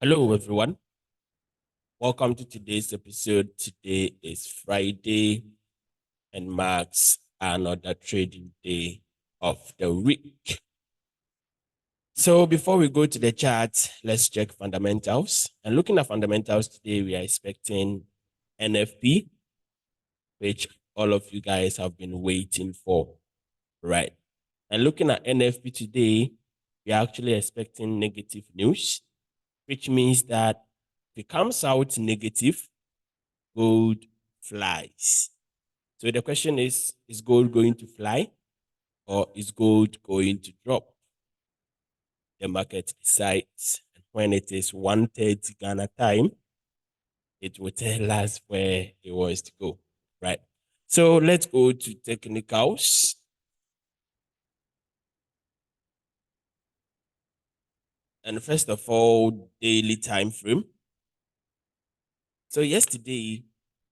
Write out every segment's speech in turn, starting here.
Hello, everyone. Welcome to today's episode. Today is Friday and marks another trading day of the week. So before we go to the chart, let's check fundamentals. And looking at fundamentals today, we are expecting NFP, which all of you guys have been waiting for, right? And looking at NFP today, we are actually expecting negative news, which means that if it comes out negative, gold flies. So the question is gold going to fly or is gold going to drop? The market decides. And when it is 1:30 Ghana time, it will tell us where it wants to go, right? So let's go to technicals. And first of all, daily time frame. So yesterday,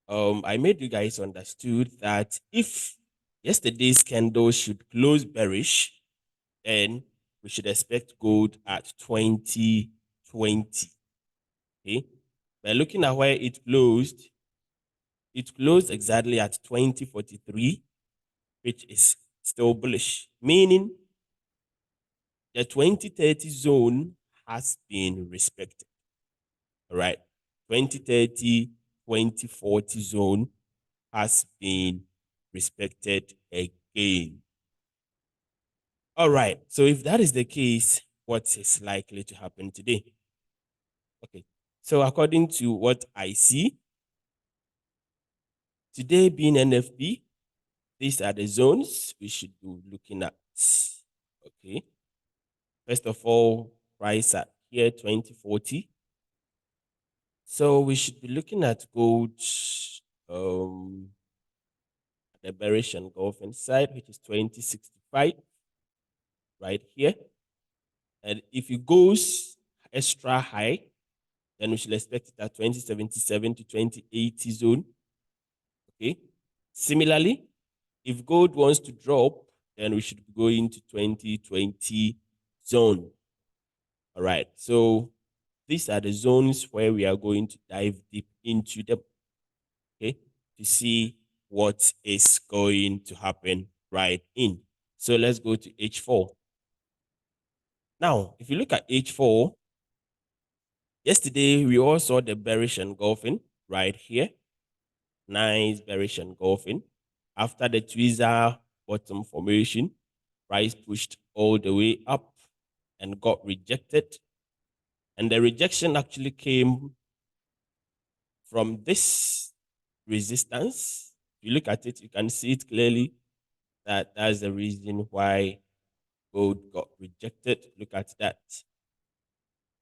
I made you guys understood that if yesterday's candle should close bearish, then we should expect gold at 2020. Okay. But looking at where it closed exactly at 2043, which is still bullish, meaning the 2030 zone has been respected. All right. 2030, 2040 zone has been respected again. All right. So if that is the case, what is likely to happen today? Okay. So according to what I see, today being NFP, these are the zones we should be looking at. Okay. First of all, price at here 2040. So we should be looking at gold the bearish engulfing side, which is 2065 right here. And if it goes extra high, then we should expect it at 2077 to 2080 zone. Okay. Similarly, if gold wants to drop, then we should go into 2020 zone. All right. So these are the zones where we are going to dive deep into them. Okay. To see what is going to happen right in. So let's go to H4. Now, if you look at H4, yesterday we all saw the bearish engulfing right here. Nice bearish engulfing. After the tweezer bottom formation, price pushed all the way up and got rejected. And the rejection actually came from this resistance. If you look at it, you can see it clearly that that's the reason why gold got rejected. Look at that.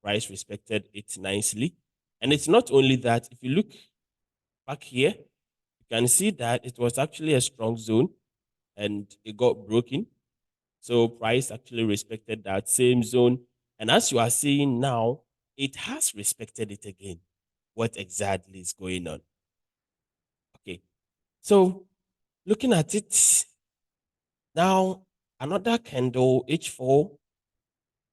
Price respected it nicely. And it's not only that, if you look back here, you can see that it was actually a strong zone and it got broken. So price actually respected that same zone. And as you are seeing now, it has respected it again. What exactly is going on? Okay. So looking at it now, another candle H4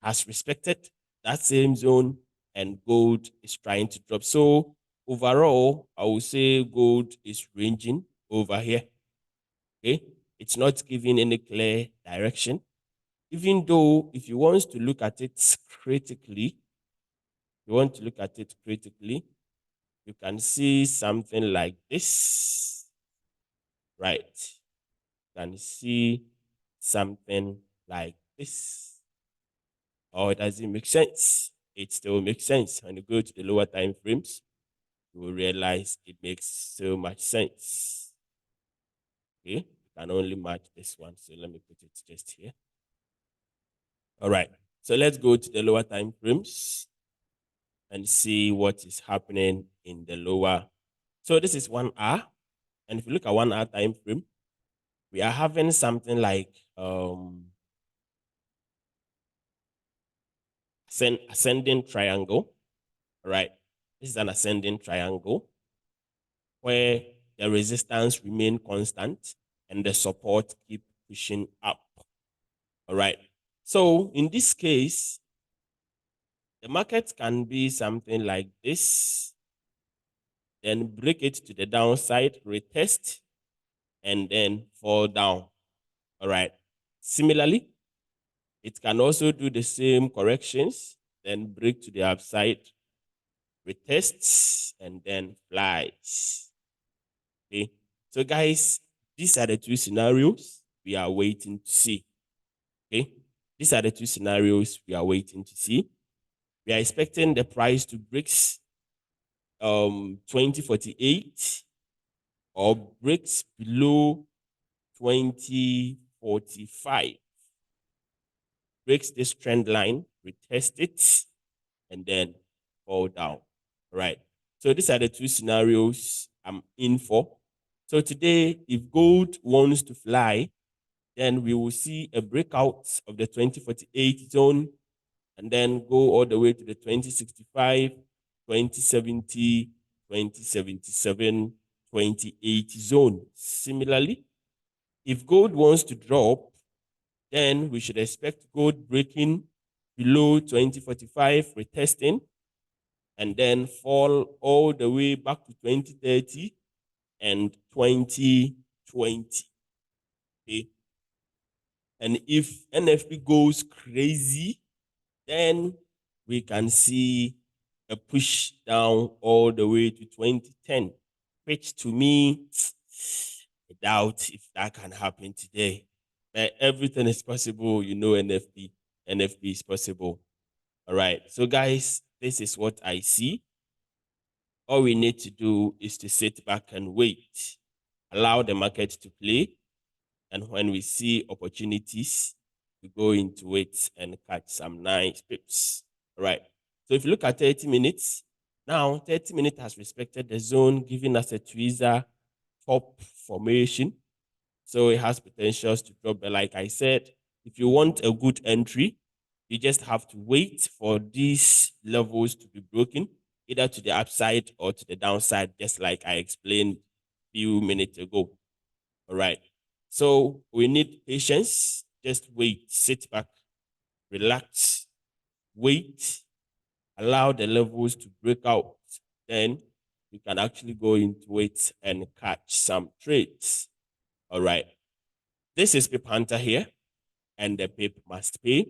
has respected that same zone and gold is trying to drop. So overall, I would say gold is ranging over here. Okay. It's not giving any clear direction. Even though if you want to look at it critically, you can see something like this, right? You can see something like this. Or does it make sense? It still makes sense. When you go to the lower time frames, you will realize it makes so much sense. Okay, you can only match this one. So let me put it just here. All right. So let's go to the lower time frames and see what is happening in the lower. So this is 1 hour. And if you look at 1 hour time frame, we are having something like ascending triangle, right? This is an ascending triangle where the resistance remain constant and the support keep pushing up. All right. So in this case, The market can be something like this, then break it to the downside, retest, and then fall down. All right. Similarly, it can also do the same corrections, then break to the upside, retests, and then flies. Okay. So guys, these are the two scenarios we are waiting to see. Okay. These are the two scenarios we are waiting to see. We are expecting the price to break 2048 or breaks below 2045. Breaks this trend line, retest it, and then fall down. All right. So these are the two scenarios I'm in for. So today, if gold wants to fly, then we will see a breakout of the 2048 zone and then go all the way to the 2065, 2070, 2077, 2080 zone. Similarly, if gold wants to drop, then we should expect gold breaking below 2045, retesting, and then fall all the way back to 2030 and 2020. Okay. And if NFP goes crazy, then we can see a push down all the way to 2010, which to me, I doubt if that can happen today. But everything is possible, you know, NFP is possible. All right. So guys, this is what I see. All we need to do is to sit back and wait, allow the market to play. And when we see opportunities, we go into it and catch some nice pips. All right. So if you look at 30 minutes, now 30 minutes has respected the zone, giving us a tweezer top formation. So it has potentials to drop. But like I said, if you want a good entry, you just have to wait for these levels to be broken, either to the upside or to the downside, just like I explained a few minutes ago. All right. So we need patience. Just wait, sit back, relax, wait, allow the levels to break out. Then you can actually go into it and catch some trades. All right. This is Pip Hunter here, and the Pip must pay.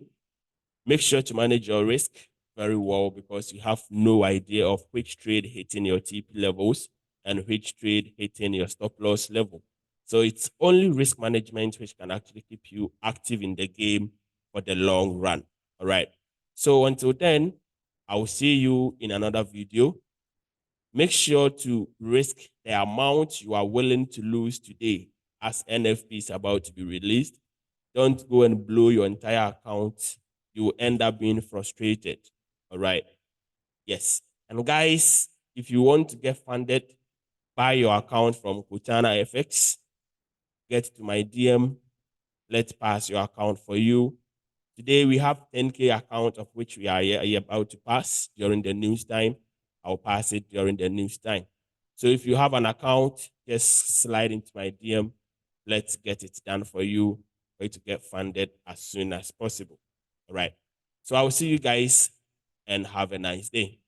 Make sure to manage your risk very well because you have no idea of which trade hitting your TP levels and which trade hitting your stop loss level. So it's only risk management which can actually keep you active in the game for the long run. All right. So until then, I'll see you in another video. Make sure to risk the amount you are willing to lose today as NFP is about to be released. Don't go and blow your entire account. You will end up being frustrated. All right. Yes. And guys, if you want to get funded, buy your account from Kutana FX. Get to my DM. Let's pass your account for you. Today we have 10K account of which we are about to pass during the news time. I'll pass it during the news time. So if you have an account, just slide into my DM. Let's get it done for you to get funded as soon as possible. All right. So I will see you guys and have a nice day.